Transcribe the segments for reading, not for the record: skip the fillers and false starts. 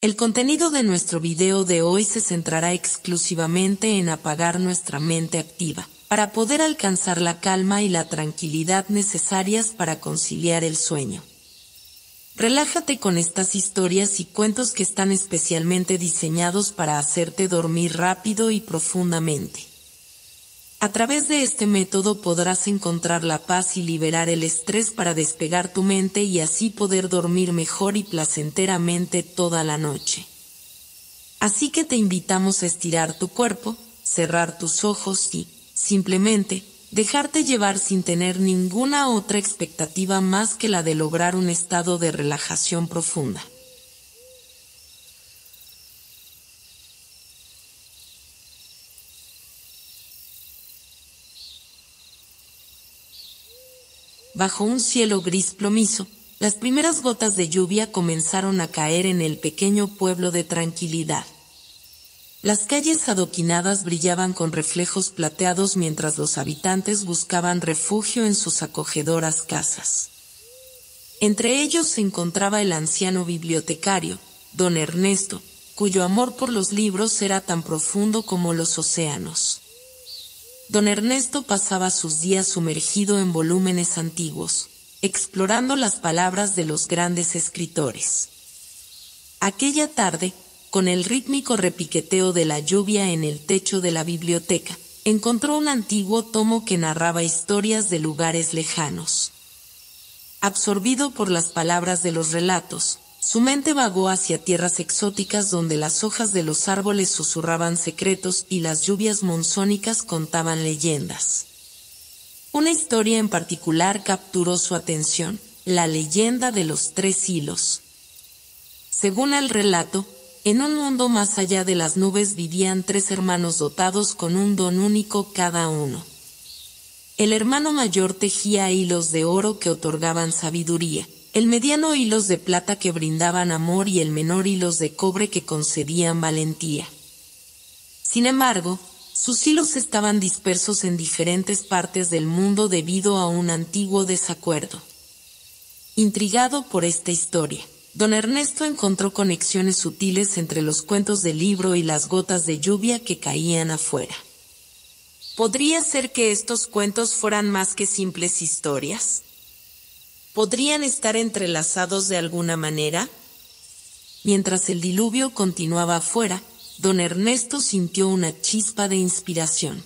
El contenido de nuestro video de hoy se centrará exclusivamente en apagar nuestra mente activa, para poder alcanzar la calma y la tranquilidad necesarias para conciliar el sueño. Relájate con estas historias y cuentos que están especialmente diseñados para hacerte dormir rápido y profundamente. A través de este método podrás encontrar la paz y liberar el estrés para despegar tu mente y así poder dormir mejor y placenteramente toda la noche. Así que te invitamos a estirar tu cuerpo, cerrar tus ojos y, simplemente, dejarte llevar sin tener ninguna otra expectativa más que la de lograr un estado de relajación profunda. Bajo un cielo gris plomizo, las primeras gotas de lluvia comenzaron a caer en el pequeño pueblo de Tranquilidad. Las calles adoquinadas brillaban con reflejos plateados mientras los habitantes buscaban refugio en sus acogedoras casas. Entre ellos se encontraba el anciano bibliotecario, don Ernesto, cuyo amor por los libros era tan profundo como los océanos. Don Ernesto pasaba sus días sumergido en volúmenes antiguos, explorando las palabras de los grandes escritores. Aquella tarde, con el rítmico repiqueteo de la lluvia en el techo de la biblioteca, encontró un antiguo tomo que narraba historias de lugares lejanos. Absorbido por las palabras de los relatos, su mente vagó hacia tierras exóticas donde las hojas de los árboles susurraban secretos y las lluvias monzónicas contaban leyendas. Una historia en particular capturó su atención, la leyenda de los 3 hilos. Según el relato, en un mundo más allá de las nubes vivían 3 hermanos dotados con un don único cada uno. El hermano mayor tejía hilos de oro que otorgaban sabiduría, el mediano hilos de plata que brindaban amor y el menor hilos de cobre que concedían valentía. Sin embargo, sus hilos estaban dispersos en diferentes partes del mundo debido a un antiguo desacuerdo. Intrigado por esta historia, don Ernesto encontró conexiones sutiles entre los cuentos del libro y las gotas de lluvia que caían afuera. ¿Podría ser que estos cuentos fueran más que simples historias? ¿Podrían estar entrelazados de alguna manera? Mientras el diluvio continuaba afuera, don Ernesto sintió una chispa de inspiración.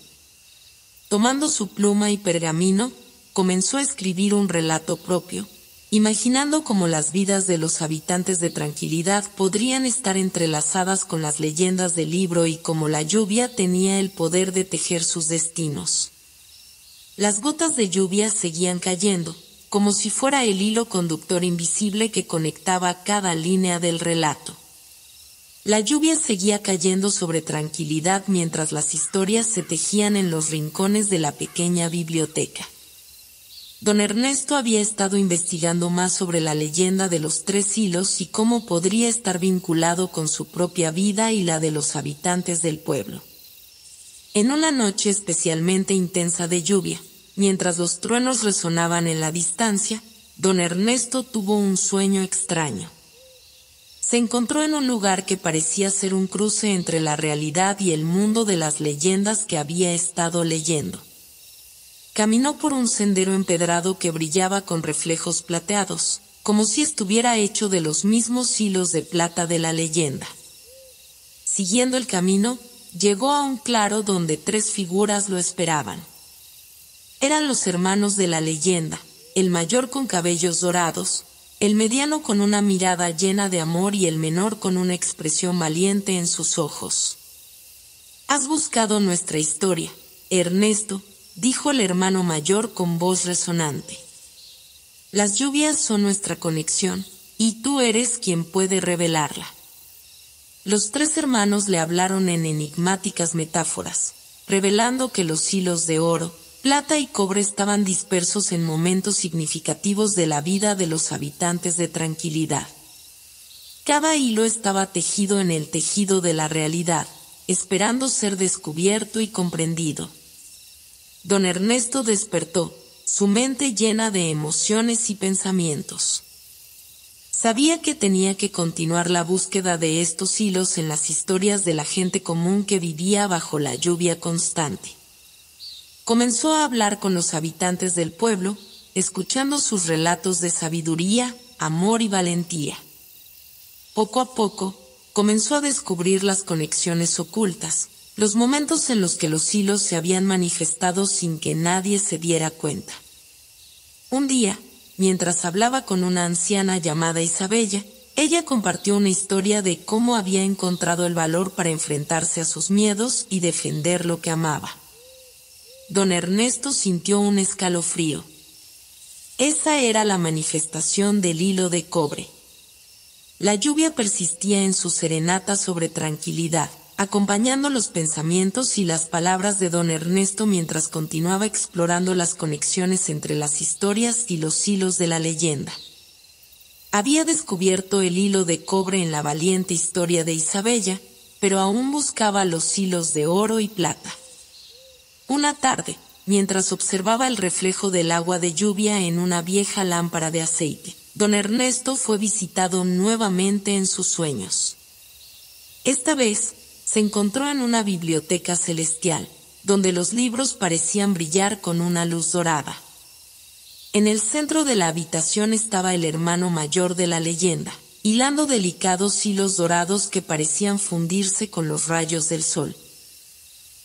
Tomando su pluma y pergamino, comenzó a escribir un relato propio, imaginando cómo las vidas de los habitantes de Tranquilidad podrían estar entrelazadas con las leyendas del libro y cómo la lluvia tenía el poder de tejer sus destinos. Las gotas de lluvia seguían cayendo, como si fuera el hilo conductor invisible que conectaba cada línea del relato. La lluvia seguía cayendo sobre Tranquilidad mientras las historias se tejían en los rincones de la pequeña biblioteca. Don Ernesto había estado investigando más sobre la leyenda de los 3 hilos y cómo podría estar vinculado con su propia vida y la de los habitantes del pueblo. En una noche especialmente intensa de lluvia, mientras los truenos resonaban en la distancia, don Ernesto tuvo un sueño extraño. Se encontró en un lugar que parecía ser un cruce entre la realidad y el mundo de las leyendas que había estado leyendo. Caminó por un sendero empedrado que brillaba con reflejos plateados, como si estuviera hecho de los mismos hilos de plata de la leyenda. Siguiendo el camino, llegó a un claro donde 3 figuras lo esperaban. Eran los hermanos de la leyenda, el mayor con cabellos dorados, el mediano con una mirada llena de amor y el menor con una expresión valiente en sus ojos. «Has buscado nuestra historia, Ernesto», dijo el hermano mayor con voz resonante. «Las lluvias son nuestra conexión, y tú eres quien puede revelarla». Los 3 hermanos le hablaron en enigmáticas metáforas, revelando que los hilos de oro, plata y cobre estaban dispersos en momentos significativos de la vida de los habitantes de Tranquilidad. Cada hilo estaba tejido en el tejido de la realidad, esperando ser descubierto y comprendido. Don Ernesto despertó, su mente llena de emociones y pensamientos. Sabía que tenía que continuar la búsqueda de estos hilos en las historias de la gente común que vivía bajo la lluvia constante. Comenzó a hablar con los habitantes del pueblo, escuchando sus relatos de sabiduría, amor y valentía. Poco a poco, comenzó a descubrir las conexiones ocultas, los momentos en los que los hilos se habían manifestado sin que nadie se diera cuenta. Un día, mientras hablaba con una anciana llamada Isabella, ella compartió una historia de cómo había encontrado el valor para enfrentarse a sus miedos y defender lo que amaba. Don Ernesto sintió un escalofrío. Esa era la manifestación del hilo de cobre. La lluvia persistía en su serenata sobre tranquilidad, acompañando los pensamientos y las palabras de don Ernesto mientras continuaba explorando las conexiones entre las historias y los hilos de la leyenda. Había descubierto el hilo de cobre en la valiente historia de Isabella, pero aún buscaba los hilos de oro y plata. Una tarde, mientras observaba el reflejo del agua de lluvia en una vieja lámpara de aceite, don Ernesto fue visitado nuevamente en sus sueños. Esta vez, se encontró en una biblioteca celestial, donde los libros parecían brillar con una luz dorada. En el centro de la habitación estaba el hermano mayor de la leyenda, hilando delicados hilos dorados que parecían fundirse con los rayos del sol.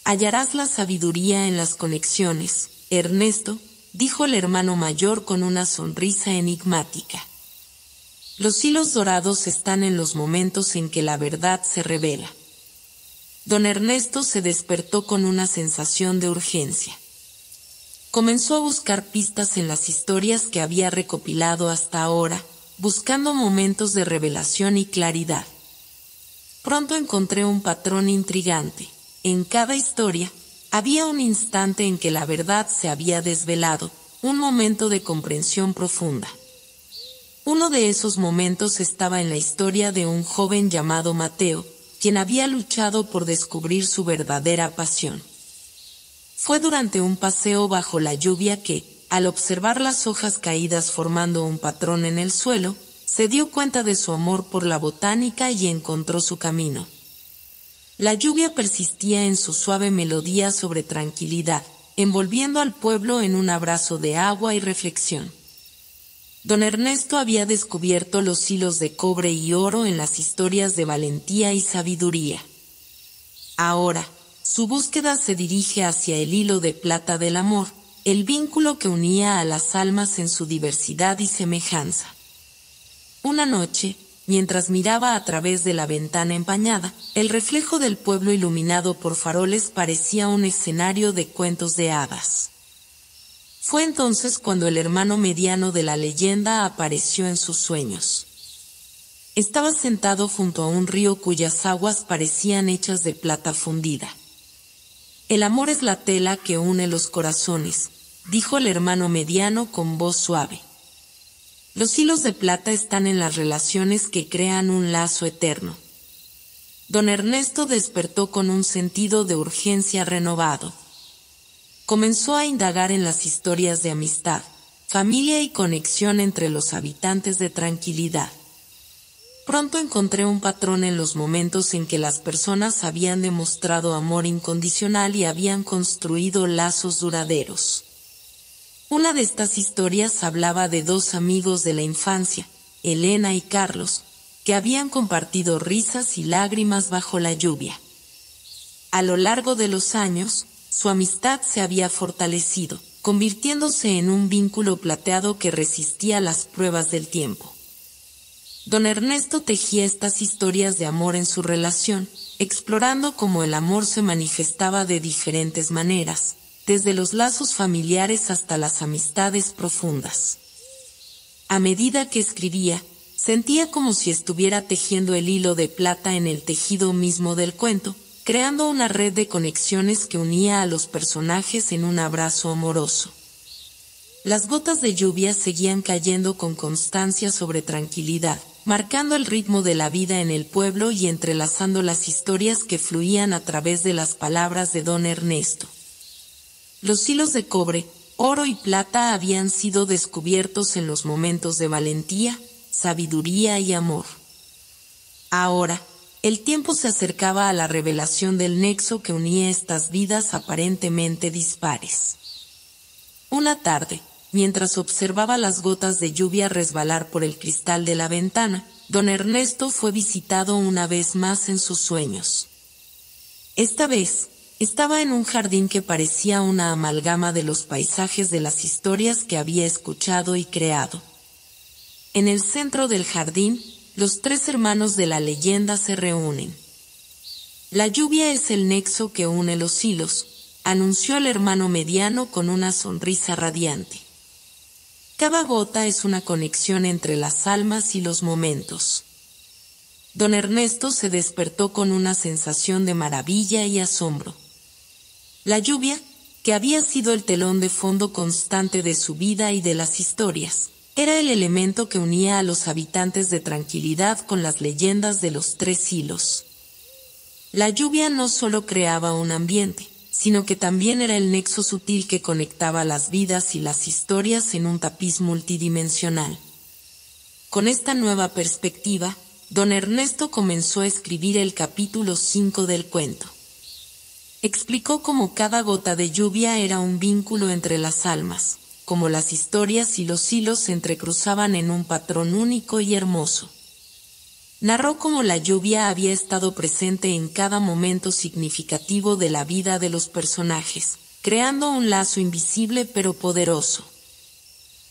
Hallarás la sabiduría en las conexiones, Ernesto, dijo el hermano mayor con una sonrisa enigmática. Los hilos dorados están en los momentos en que la verdad se revela. Don Ernesto se despertó con una sensación de urgencia. Comenzó a buscar pistas en las historias que había recopilado hasta ahora, buscando momentos de revelación y claridad. Pronto encontré un patrón intrigante. En cada historia, había un instante en que la verdad se había desvelado, un momento de comprensión profunda. Uno de esos momentos estaba en la historia de un joven llamado Mateo, quien había luchado por descubrir su verdadera pasión. Fue durante un paseo bajo la lluvia que, al observar las hojas caídas formando un patrón en el suelo, se dio cuenta de su amor por la botánica y encontró su camino. La lluvia persistía en su suave melodía sobre tranquilidad, envolviendo al pueblo en un abrazo de agua y reflexión. Don Ernesto había descubierto los hilos de cobre y oro en las historias de valentía y sabiduría. Ahora, su búsqueda se dirige hacia el hilo de plata del amor, el vínculo que unía a las almas en su diversidad y semejanza. Una noche, mientras miraba a través de la ventana empañada, el reflejo del pueblo iluminado por faroles parecía un escenario de cuentos de hadas. Fue entonces cuando el hermano mediano de la leyenda apareció en sus sueños. Estaba sentado junto a un río cuyas aguas parecían hechas de plata fundida. El amor es la tela que une los corazones, dijo el hermano mediano con voz suave. Los hilos de plata están en las relaciones que crean un lazo eterno. Don Ernesto despertó con un sentido de urgencia renovado. Comenzó a indagar en las historias de amistad, familia y conexión entre los habitantes de tranquilidad. Pronto encontré un patrón en los momentos en que las personas habían demostrado amor incondicional y habían construido lazos duraderos. Una de estas historias hablaba de dos amigos de la infancia, Elena y Carlos, que habían compartido risas y lágrimas bajo la lluvia. A lo largo de los años, su amistad se había fortalecido, convirtiéndose en un vínculo plateado que resistía las pruebas del tiempo. Don Ernesto tejía estas historias de amor en su relación, explorando cómo el amor se manifestaba de diferentes maneras, desde los lazos familiares hasta las amistades profundas. A medida que escribía, sentía como si estuviera tejiendo el hilo de plata en el tejido mismo del cuento, creando una red de conexiones que unía a los personajes en un abrazo amoroso. Las gotas de lluvia seguían cayendo con constancia sobre tranquilidad, marcando el ritmo de la vida en el pueblo y entrelazando las historias que fluían a través de las palabras de don Ernesto. Los hilos de cobre, oro y plata habían sido descubiertos en los momentos de valentía, sabiduría y amor. Ahora, el tiempo se acercaba a la revelación del nexo que unía estas vidas aparentemente dispares. Una tarde, mientras observaba las gotas de lluvia resbalar por el cristal de la ventana, don Ernesto fue visitado una vez más en sus sueños. Esta vez, estaba en un jardín que parecía una amalgama de los paisajes de las historias que había escuchado y creado. En el centro del jardín, los tres hermanos de la leyenda se reúnen. La lluvia es el nexo que une los hilos, anunció el hermano mediano con una sonrisa radiante. Cada gota es una conexión entre las almas y los momentos. Don Ernesto se despertó con una sensación de maravilla y asombro. La lluvia, que había sido el telón de fondo constante de su vida y de las historias, era el elemento que unía a los habitantes de Tranquilidad con las leyendas de los tres hilos. La lluvia no solo creaba un ambiente, sino que también era el nexo sutil que conectaba las vidas y las historias en un tapiz multidimensional. Con esta nueva perspectiva, don Ernesto comenzó a escribir el capítulo 5 del cuento. Explicó cómo cada gota de lluvia era un vínculo entre las almas, cómo las historias y los hilos se entrecruzaban en un patrón único y hermoso. Narró cómo la lluvia había estado presente en cada momento significativo de la vida de los personajes, creando un lazo invisible pero poderoso.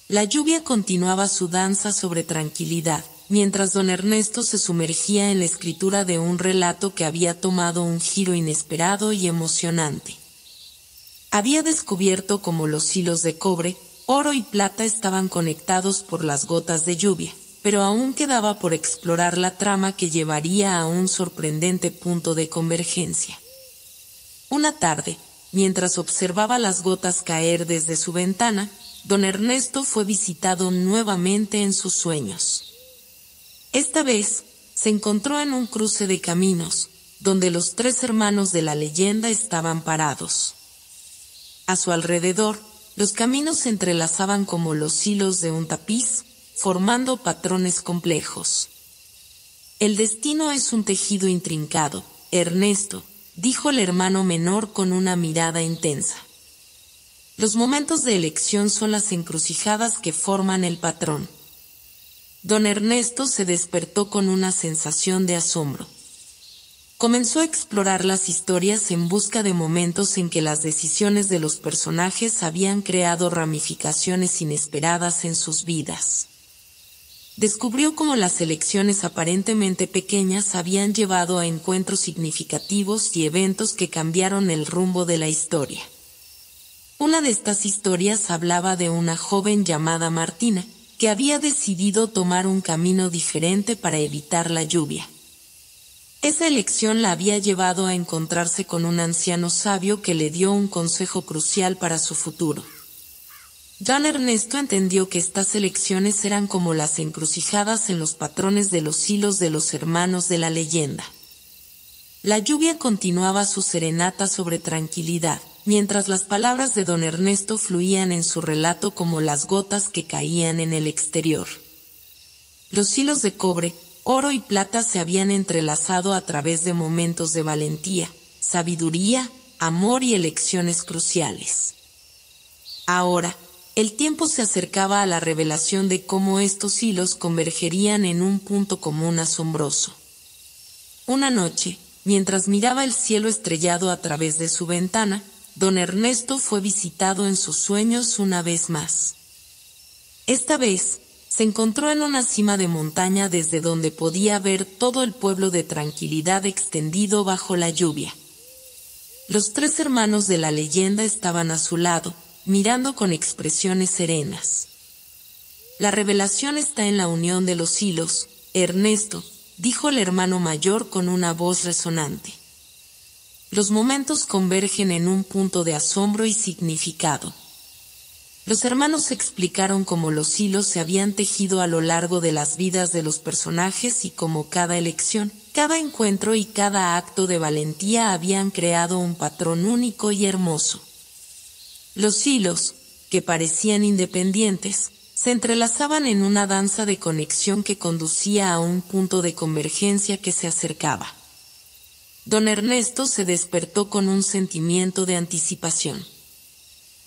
La lluvia continuaba su danza sobre Tranquilidad, mientras don Ernesto se sumergía en la escritura de un relato que había tomado un giro inesperado y emocionante. Había descubierto cómo los hilos de cobre, oro y plata estaban conectados por las gotas de lluvia, pero aún quedaba por explorar la trama que llevaría a un sorprendente punto de convergencia. Una tarde, mientras observaba las gotas caer desde su ventana, don Ernesto fue visitado nuevamente en sus sueños. Esta vez, se encontró en un cruce de caminos, donde los tres hermanos de la leyenda estaban parados. A su alrededor, los caminos se entrelazaban como los hilos de un tapiz, formando patrones complejos. El destino es un tejido intrincado, Ernesto, dijo el hermano menor con una mirada intensa. Los momentos de elección son las encrucijadas que forman el patrón. Don Ernesto se despertó con una sensación de asombro. Comenzó a explorar las historias en busca de momentos en que las decisiones de los personajes habían creado ramificaciones inesperadas en sus vidas. Descubrió cómo las elecciones aparentemente pequeñas habían llevado a encuentros significativos y eventos que cambiaron el rumbo de la historia. Una de estas historias hablaba de una joven llamada Martina, que había decidido tomar un camino diferente para evitar la lluvia. Esa elección la había llevado a encontrarse con un anciano sabio que le dio un consejo crucial para su futuro. Don Ernesto entendió que estas elecciones eran como las encrucijadas en los patrones de los hilos de los hermanos de la leyenda. La lluvia continuaba su serenata sobre Tranquilidad, mientras las palabras de don Ernesto fluían en su relato como las gotas que caían en el exterior. Los hilos de cobre, oro y plata se habían entrelazado a través de momentos de valentía, sabiduría, amor y elecciones cruciales. Ahora, el tiempo se acercaba a la revelación de cómo estos hilos convergerían en un punto común asombroso. Una noche, mientras miraba el cielo estrellado a través de su ventana, don Ernesto fue visitado en sus sueños una vez más. Esta vez, se encontró en una cima de montaña desde donde podía ver todo el pueblo de Tranquilidad extendido bajo la lluvia. Los tres hermanos de la leyenda estaban a su lado, mirando con expresiones serenas. La revelación está en la unión de los hilos, Ernesto, dijo el hermano mayor con una voz resonante. Los momentos convergen en un punto de asombro y significado. Los hermanos explicaron cómo los hilos se habían tejido a lo largo de las vidas de los personajes y cómo cada elección, cada encuentro y cada acto de valentía habían creado un patrón único y hermoso. Los hilos, que parecían independientes, se entrelazaban en una danza de conexión que conducía a un punto de convergencia que se acercaba. Don Ernesto se despertó con un sentimiento de anticipación.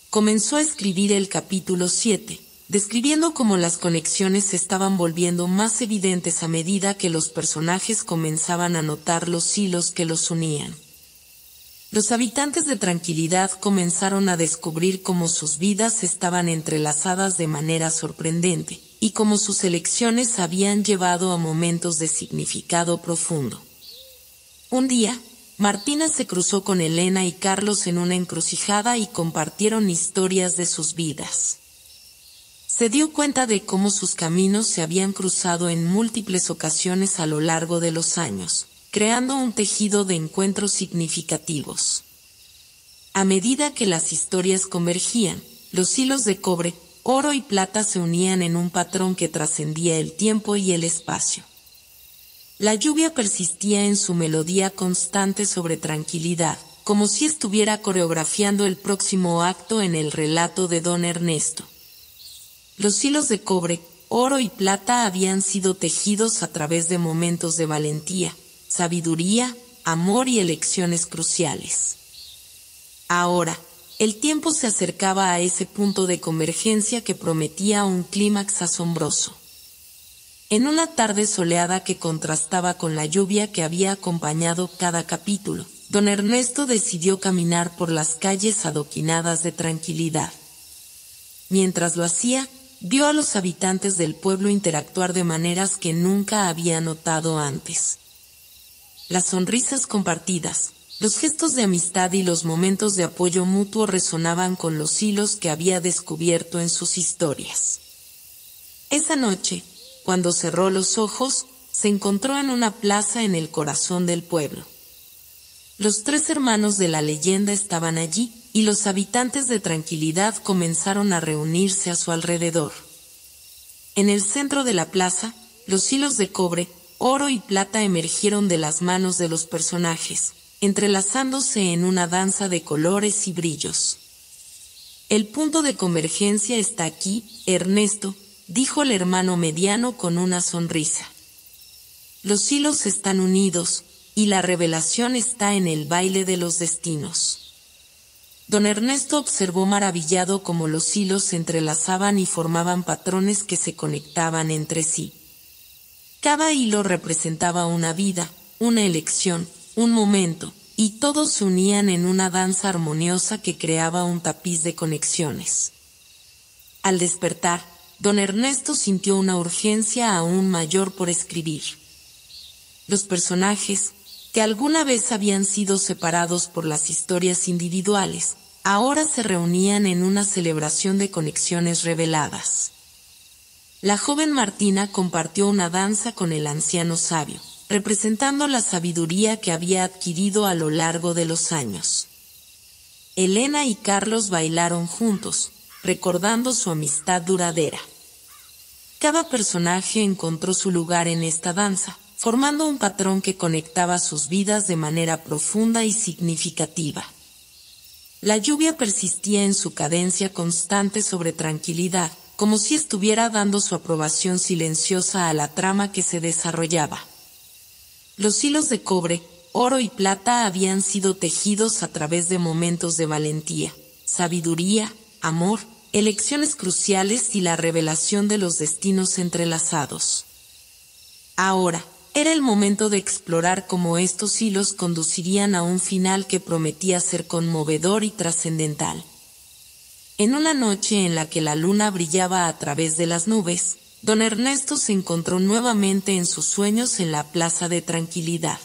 Comenzó a escribir el capítulo 7, describiendo cómo las conexiones se estaban volviendo más evidentes a medida que los personajes comenzaban a notar los hilos que los unían. Los habitantes de Tranquilidad comenzaron a descubrir cómo sus vidas estaban entrelazadas de manera sorprendente, y cómo sus elecciones habían llevado a momentos de significado profundo. Un día, Martina se cruzó con Elena y Carlos en una encrucijada y compartieron historias de sus vidas. Se dio cuenta de cómo sus caminos se habían cruzado en múltiples ocasiones a lo largo de los años, creando un tejido de encuentros significativos. A medida que las historias convergían, los hilos de cobre, oro y plata se unían en un patrón que trascendía el tiempo y el espacio. La lluvia persistía en su melodía constante sobre Tranquilidad, como si estuviera coreografiando el próximo acto en el relato de Don Ernesto. Los hilos de cobre, oro y plata habían sido tejidos a través de momentos de valentía, sabiduría, amor y elecciones cruciales. Ahora, el tiempo se acercaba a ese punto de convergencia que prometía un clímax asombroso. En una tarde soleada que contrastaba con la lluvia que había acompañado cada capítulo, Don Ernesto decidió caminar por las calles adoquinadas de Tranquilidad. Mientras lo hacía, vio a los habitantes del pueblo interactuar de maneras que nunca había notado antes. Las sonrisas compartidas, los gestos de amistad y los momentos de apoyo mutuo resonaban con los hilos que había descubierto en sus historias. Esa noche, cuando cerró los ojos, se encontró en una plaza en el corazón del pueblo. Los 3 hermanos de la leyenda estaban allí, y los habitantes de Tranquilidad comenzaron a reunirse a su alrededor. En el centro de la plaza, los hilos de cobre, oro y plata emergieron de las manos de los personajes, entrelazándose en una danza de colores y brillos. El punto de convergencia está aquí, Ernesto, dijo el hermano mediano con una sonrisa. Los hilos están unidos, y la revelación está en el baile de los destinos. Don Ernesto observó maravillado cómo los hilos se entrelazaban y formaban patrones que se conectaban entre sí. Cada hilo representaba una vida, una elección, un momento, y todos se unían en una danza armoniosa que creaba un tapiz de conexiones. Al despertar, Don Ernesto sintió una urgencia aún mayor por escribir. Los personajes, que alguna vez habían sido separados por las historias individuales, ahora se reunían en una celebración de conexiones reveladas. La joven Martina compartió una danza con el anciano sabio, representando la sabiduría que había adquirido a lo largo de los años. Elena y Carlos bailaron juntos, recordando su amistad duradera. Cada personaje encontró su lugar en esta danza, formando un patrón que conectaba sus vidas de manera profunda y significativa. La lluvia persistía en su cadencia constante sobre Tranquilidad, como si estuviera dando su aprobación silenciosa a la trama que se desarrollaba. Los hilos de cobre, oro y plata habían sido tejidos a través de momentos de valentía, sabiduría, amor, elecciones cruciales y la revelación de los destinos entrelazados. Ahora, era el momento de explorar cómo estos hilos conducirían a un final que prometía ser conmovedor y trascendental. En una noche en la que la luna brillaba a través de las nubes, Don Ernesto se encontró nuevamente en sus sueños en la plaza de Tranquilidad.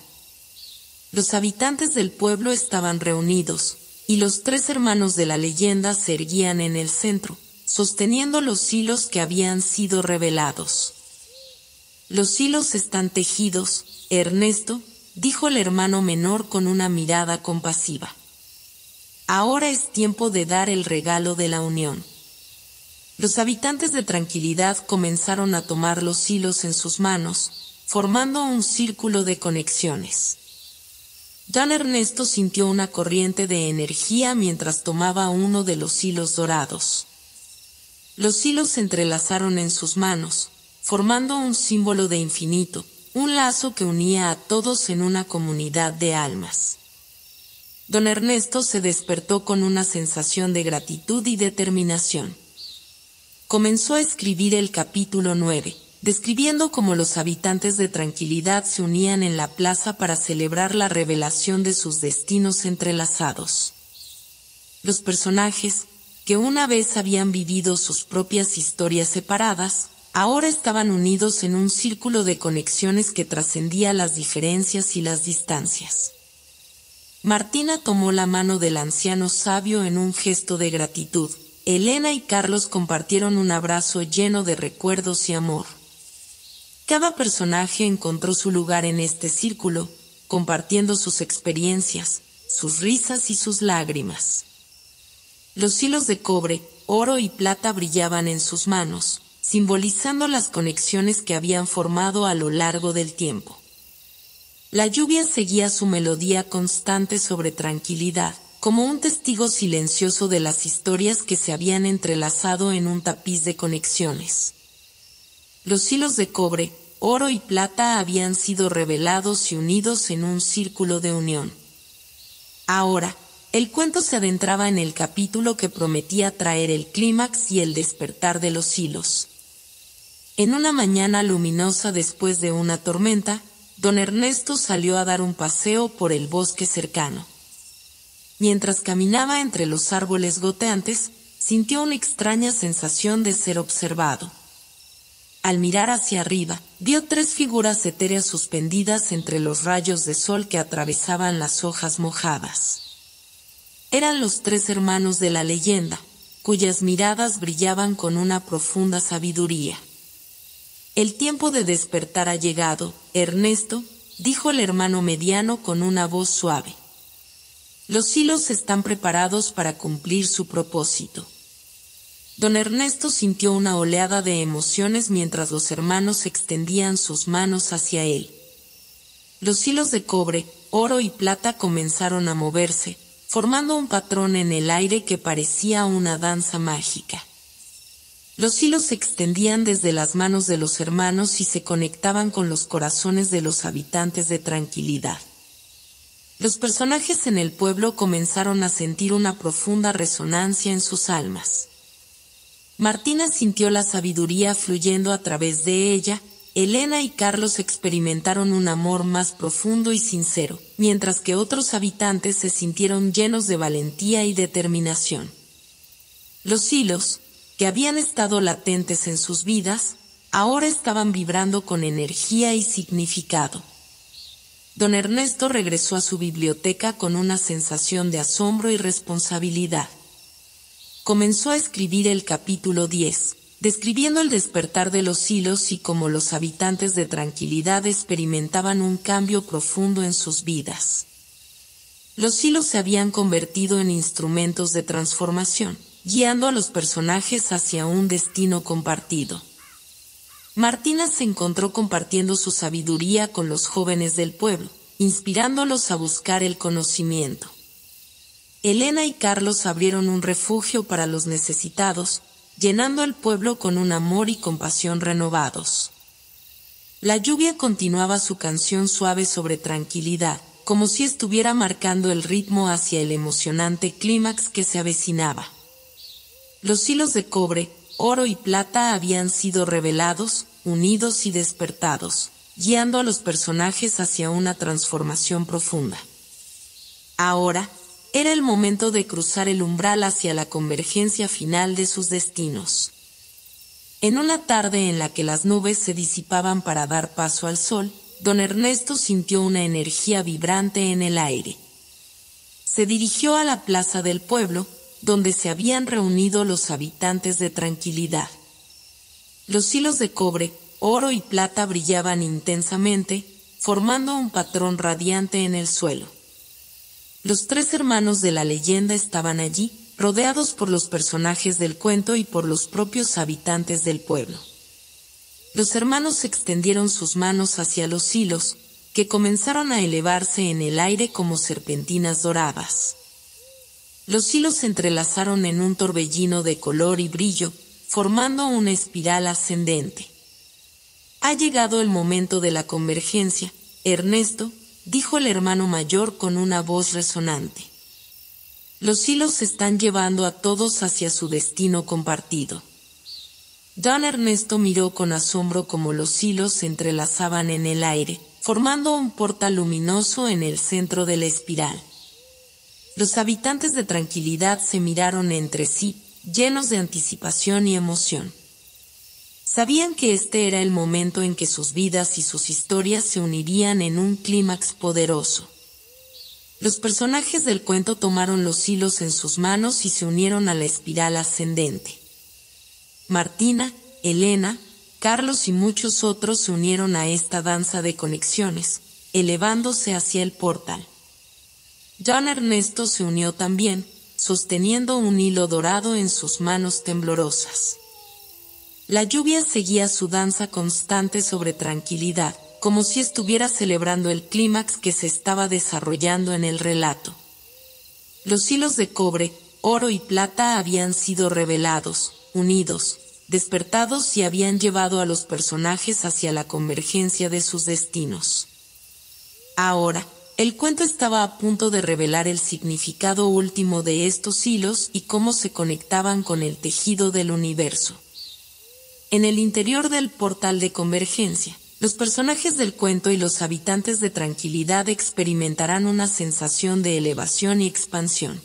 Los habitantes del pueblo estaban reunidos, y los 3 hermanos de la leyenda se erguían en el centro, sosteniendo los hilos que habían sido revelados. Los hilos están tejidos, Ernesto, dijo el hermano menor con una mirada compasiva. Ahora es tiempo de dar el regalo de la unión. Los habitantes de Tranquilidad comenzaron a tomar los hilos en sus manos, formando un círculo de conexiones. Don Ernesto sintió una corriente de energía mientras tomaba uno de los hilos dorados. Los hilos se entrelazaron en sus manos, formando un símbolo de infinito, un lazo que unía a todos en una comunidad de almas. Don Ernesto se despertó con una sensación de gratitud y determinación. Comenzó a escribir el capítulo 9, describiendo cómo los habitantes de Tranquilidad se unían en la plaza para celebrar la revelación de sus destinos entrelazados. Los personajes, que una vez habían vivido sus propias historias separadas, ahora estaban unidos en un círculo de conexiones que trascendía las diferencias y las distancias. Martina tomó la mano del anciano sabio en un gesto de gratitud. Elena y Carlos compartieron un abrazo lleno de recuerdos y amor. Cada personaje encontró su lugar en este círculo, compartiendo sus experiencias, sus risas y sus lágrimas. Los hilos de cobre, oro y plata brillaban en sus manos, simbolizando las conexiones que habían formado a lo largo del tiempo. La lluvia seguía su melodía constante sobre Tranquilidad, como un testigo silencioso de las historias que se habían entrelazado en un tapiz de conexiones. Los hilos de cobre, oro y plata habían sido revelados y unidos en un círculo de unión. Ahora, el cuento se adentraba en el capítulo que prometía traer el clímax y el despertar de los hilos. En una mañana luminosa después de una tormenta, don Ernesto salió a dar un paseo por el bosque cercano. Mientras caminaba entre los árboles goteantes, sintió una extraña sensación de ser observado. Al mirar hacia arriba, vio 3 figuras etéreas suspendidas entre los rayos de sol que atravesaban las hojas mojadas. Eran los 3 hermanos de la leyenda, cuyas miradas brillaban con una profunda sabiduría. El tiempo de despertar ha llegado, Ernesto, dijo el hermano mediano con una voz suave. Los hilos están preparados para cumplir su propósito. Don Ernesto sintió una oleada de emociones mientras los hermanos extendían sus manos hacia él. Los hilos de cobre, oro y plata comenzaron a moverse, formando un patrón en el aire que parecía una danza mágica. Los hilos se extendían desde las manos de los hermanos y se conectaban con los corazones de los habitantes de Tranquilidad. Los personajes en el pueblo comenzaron a sentir una profunda resonancia en sus almas. Martina sintió la sabiduría fluyendo a través de ella. Elena y Carlos experimentaron un amor más profundo y sincero, mientras que otros habitantes se sintieron llenos de valentía y determinación. Los hilos, que habían estado latentes en sus vidas, ahora estaban vibrando con energía y significado. Don Ernesto regresó a su biblioteca con una sensación de asombro y responsabilidad. Comenzó a escribir el capítulo 10, describiendo el despertar de los hilos y cómo los habitantes de Tranquilidad experimentaban un cambio profundo en sus vidas. Los hilos se habían convertido en instrumentos de transformación, guiando a los personajes hacia un destino compartido. Martina se encontró compartiendo su sabiduría con los jóvenes del pueblo, inspirándolos a buscar el conocimiento. Elena y Carlos abrieron un refugio para los necesitados, llenando el pueblo con un amor y compasión renovados. La lluvia continuaba su canción suave sobre Tranquilidad, como si estuviera marcando el ritmo hacia el emocionante clímax que se avecinaba. Los hilos de cobre, oro y plata habían sido revelados, unidos y despertados, guiando a los personajes hacia una transformación profunda. Ahora, era el momento de cruzar el umbral hacia la convergencia final de sus destinos. En una tarde en la que las nubes se disipaban para dar paso al sol, don Ernesto sintió una energía vibrante en el aire. Se dirigió a la plaza del pueblo, donde se habían reunido los habitantes de Tranquilidad. Los hilos de cobre, oro y plata brillaban intensamente, formando un patrón radiante en el suelo. Los 3 hermanos de la leyenda estaban allí, rodeados por los personajes del cuento y por los propios habitantes del pueblo. Los hermanos extendieron sus manos hacia los hilos, que comenzaron a elevarse en el aire como serpentinas doradas. Los hilos se entrelazaron en un torbellino de color y brillo, formando una espiral ascendente. Ha llegado el momento de la convergencia, Ernesto, dijo el hermano mayor con una voz resonante. Los hilos están llevando a todos hacia su destino compartido. Don Ernesto miró con asombro cómo los hilos se entrelazaban en el aire, formando un portal luminoso en el centro de la espiral. Los habitantes de Tranquilidad se miraron entre sí, llenos de anticipación y emoción. Sabían que este era el momento en que sus vidas y sus historias se unirían en un clímax poderoso. Los personajes del cuento tomaron los hilos en sus manos y se unieron a la espiral ascendente. Martina, Elena, Carlos y muchos otros se unieron a esta danza de conexiones, elevándose hacia el portal. Don Ernesto se unió también, sosteniendo un hilo dorado en sus manos temblorosas. La lluvia seguía su danza constante sobre Tranquilidad, como si estuviera celebrando el clímax que se estaba desarrollando en el relato. Los hilos de cobre, oro y plata habían sido revelados, unidos, despertados y habían llevado a los personajes hacia la convergencia de sus destinos. Ahora, el cuento estaba a punto de revelar el significado último de estos hilos y cómo se conectaban con el tejido del universo. En el interior del portal de convergencia, los personajes del cuento y los habitantes de Tranquilidad experimentarán una sensación de elevación y expansión.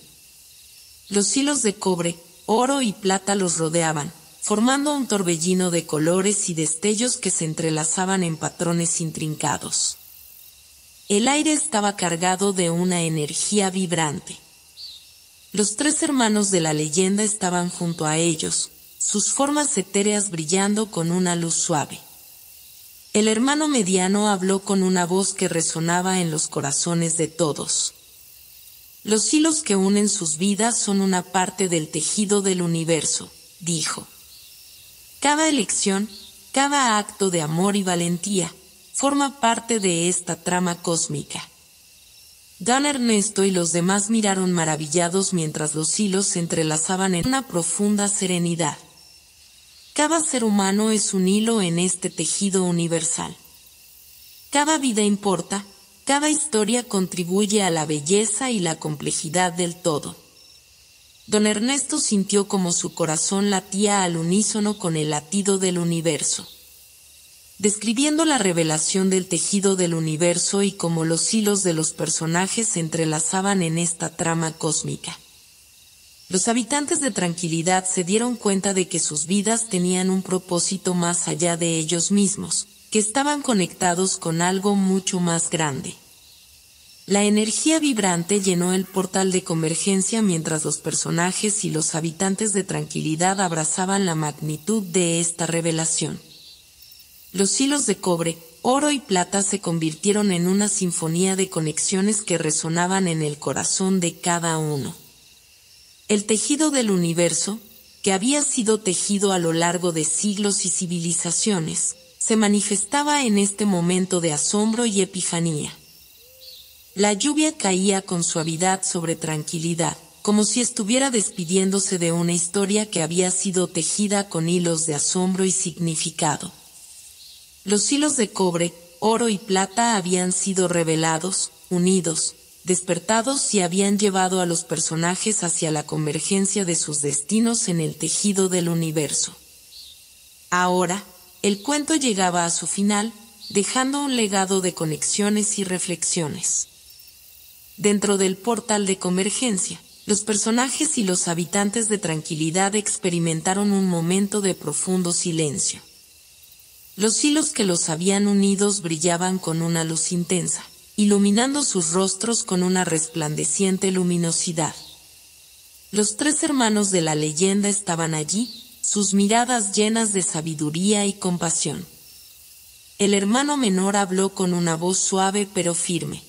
Los hilos de cobre, oro y plata los rodeaban, formando un torbellino de colores y destellos que se entrelazaban en patrones intrincados. El aire estaba cargado de una energía vibrante. Los tres hermanos de la leyenda estaban junto a ellos, sus formas etéreas brillando con una luz suave. El hermano mediano habló con una voz que resonaba en los corazones de todos. Los hilos que unen sus vidas son una parte del tejido del universo, dijo. Cada elección, cada acto de amor y valentía, forma parte de esta trama cósmica. Don Ernesto y los demás miraron maravillados mientras los hilos se entrelazaban en una profunda serenidad. Cada ser humano es un hilo en este tejido universal. Cada vida importa, cada historia contribuye a la belleza y la complejidad del todo. Don Ernesto sintió como su corazón latía al unísono con el latido del universo. Describiendo la revelación del tejido del universo y cómo los hilos de los personajes se entrelazaban en esta trama cósmica. Los habitantes de Tranquilidad se dieron cuenta de que sus vidas tenían un propósito más allá de ellos mismos, que estaban conectados con algo mucho más grande. La energía vibrante llenó el portal de convergencia mientras los personajes y los habitantes de Tranquilidad abrazaban la magnitud de esta revelación. Los hilos de cobre, oro y plata se convirtieron en una sinfonía de conexiones que resonaban en el corazón de cada uno. El tejido del universo, que había sido tejido a lo largo de siglos y civilizaciones, se manifestaba en este momento de asombro y epifanía. La lluvia caía con suavidad sobre Tranquilidad, como si estuviera despidiéndose de una historia que había sido tejida con hilos de asombro y significado. Los hilos de cobre, oro y plata habían sido revelados, unidos, despertados y habían llevado a los personajes hacia la convergencia de sus destinos en el tejido del universo. Ahora, el cuento llegaba a su final, dejando un legado de conexiones y reflexiones. Dentro del portal de convergencia, los personajes y los habitantes de Tranquilidad experimentaron un momento de profundo silencio. Los hilos que los habían unidos brillaban con una luz intensa, iluminando sus rostros con una resplandeciente luminosidad. Los tres hermanos de la leyenda estaban allí, sus miradas llenas de sabiduría y compasión. El hermano menor habló con una voz suave pero firme.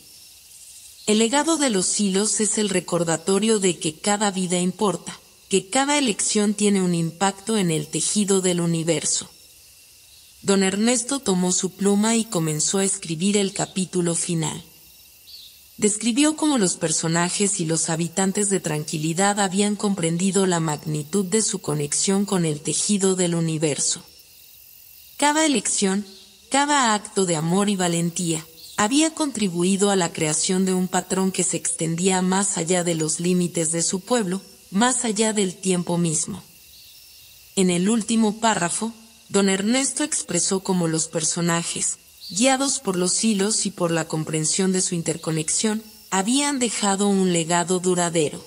El legado de los hilos es el recordatorio de que cada vida importa, que cada elección tiene un impacto en el tejido del universo. Don Ernesto tomó su pluma y comenzó a escribir el capítulo final. Describió cómo los personajes y los habitantes de Tranquilidad habían comprendido la magnitud de su conexión con el tejido del universo. Cada elección, cada acto de amor y valentía, había contribuido a la creación de un patrón que se extendía más allá de los límites de su pueblo, más allá del tiempo mismo. En el último párrafo, don Ernesto expresó cómo los personajes, guiados por los hilos y por la comprensión de su interconexión, habían dejado un legado duradero.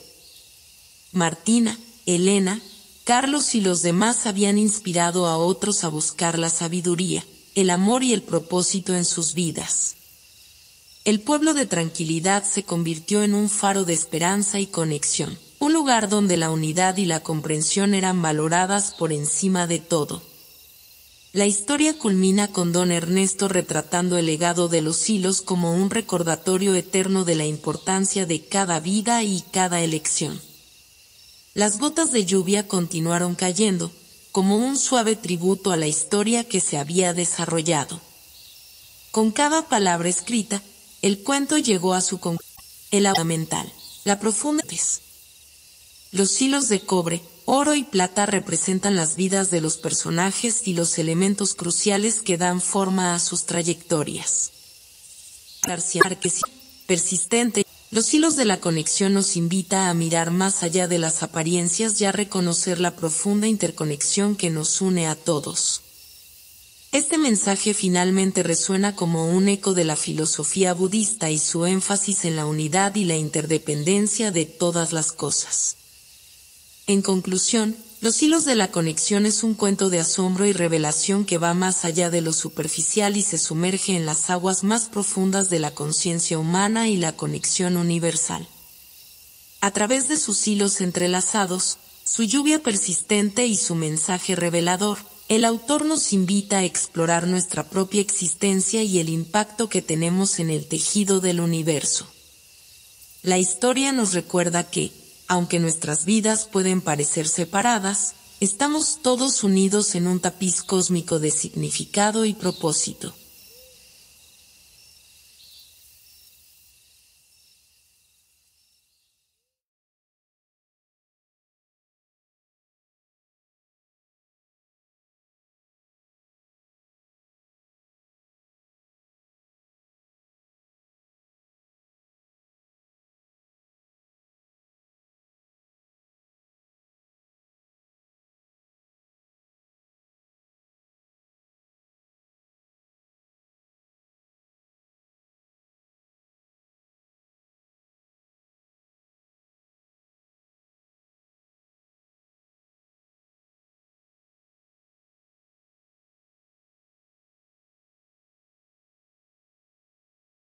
Martina, Elena, Carlos y los demás habían inspirado a otros a buscar la sabiduría, el amor y el propósito en sus vidas. El pueblo de Tranquilidad se convirtió en un faro de esperanza y conexión, un lugar donde la unidad y la comprensión eran valoradas por encima de todo. La historia culmina con don Ernesto retratando el legado de los hilos como un recordatorio eterno de la importancia de cada vida y cada elección. Las gotas de lluvia continuaron cayendo, como un suave tributo a la historia que se había desarrollado. Con cada palabra escrita, el cuento llegó a su conclusión, el fundamental, la profunda. Los hilos de cobre, oro y plata representan las vidas de los personajes y los elementos cruciales que dan forma a sus trayectorias. Persistente, los hilos de la conexión nos invita a mirar más allá de las apariencias y a reconocer la profunda interconexión que nos une a todos. Este mensaje finalmente resuena como un eco de la filosofía budista y su énfasis en la unidad y la interdependencia de todas las cosas. En conclusión, Los hilos de la conexión es un cuento de asombro y revelación que va más allá de lo superficial y se sumerge en las aguas más profundas de la conciencia humana y la conexión universal. A través de sus hilos entrelazados, su lluvia persistente y su mensaje revelador, el autor nos invita a explorar nuestra propia existencia y el impacto que tenemos en el tejido del universo. La historia nos recuerda que, aunque nuestras vidas pueden parecer separadas, estamos todos unidos en un tapiz cósmico de significado y propósito.